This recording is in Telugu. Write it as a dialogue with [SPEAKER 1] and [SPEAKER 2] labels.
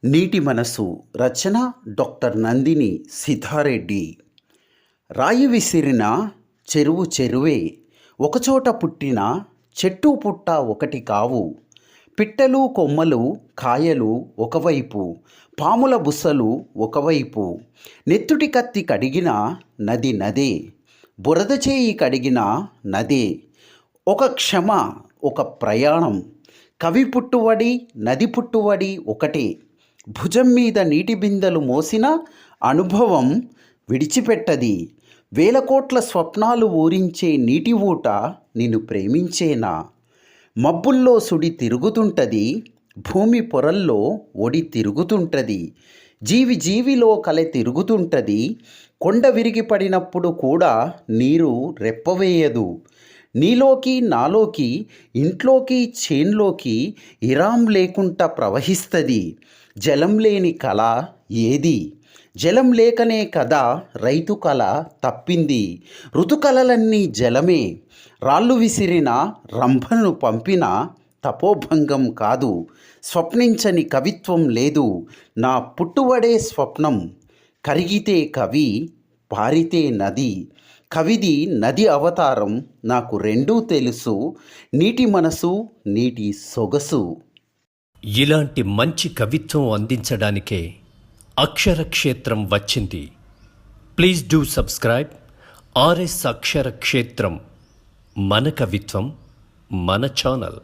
[SPEAKER 1] నీటి మనసు రచన డాక్టర్ నందిని సిద్ధారెడ్డి. రాయి విసిరిన చెరువు చెరువే, ఒకచోట పుట్టిన చెట్టు పుట్ట ఒకటి కావు. పిట్టలు కొమ్మలు కాయలు ఒకవైపు, పాముల బుస్సలు ఒకవైపు. నెత్తుటి కత్తి కడిగిన నది నదే, బురద చేయి కడిగిన నదే. ఒక క్షమ ఒక ప్రయాణం, కవి పుట్టువడి నది పుట్టువడి ఒకటే. భుజం మీద నీటి బిందెలు మోసిన అనుభవం విడిచిపెట్టది. వేల కోట్ల స్వప్నాలు ఊరించే నీటి ఊట నిన్ను ప్రేమించేనా. మబ్బుల్లో సుడి తిరుగుతుంటది, భూమి పొరల్లో ఒడి తిరుగుతుంటది. జీవి జీవిలో కలె తిరుగుతుంటది, కొండ విరిగి పడినప్పుడు కూడా నీరు రెప్పవేయదు. నీలోకి నాలోకి, ఇంట్లోకి చేన్లోకి ఇరాం లేకుండా ప్రవహిస్తుంది. జలం లేని కళ ఏది? జలం లేకనే కదా రైతు కళ తప్పింది. ఋతుకళలన్నీ జలమే. రాళ్ళు విసిరిన రంభను పంపిన తపోభంగం కాదు. స్వప్నించని కవిత్వం లేదు. నా పుట్టువడే స్వప్నం. కరిగితే కవి, పారితే నది. కవిది నది అవతారం, నాకు రెండూ తెలుసు. నీటి మనసు, నీటి సొగసు.
[SPEAKER 2] ఇలాంటి మంచి కవిత్వం అందించడానికే అక్షరక్షేత్రం వచ్చింది. Please do subscribe RS Aksharakshetram. మన కవిత్వం మన ఛానల్.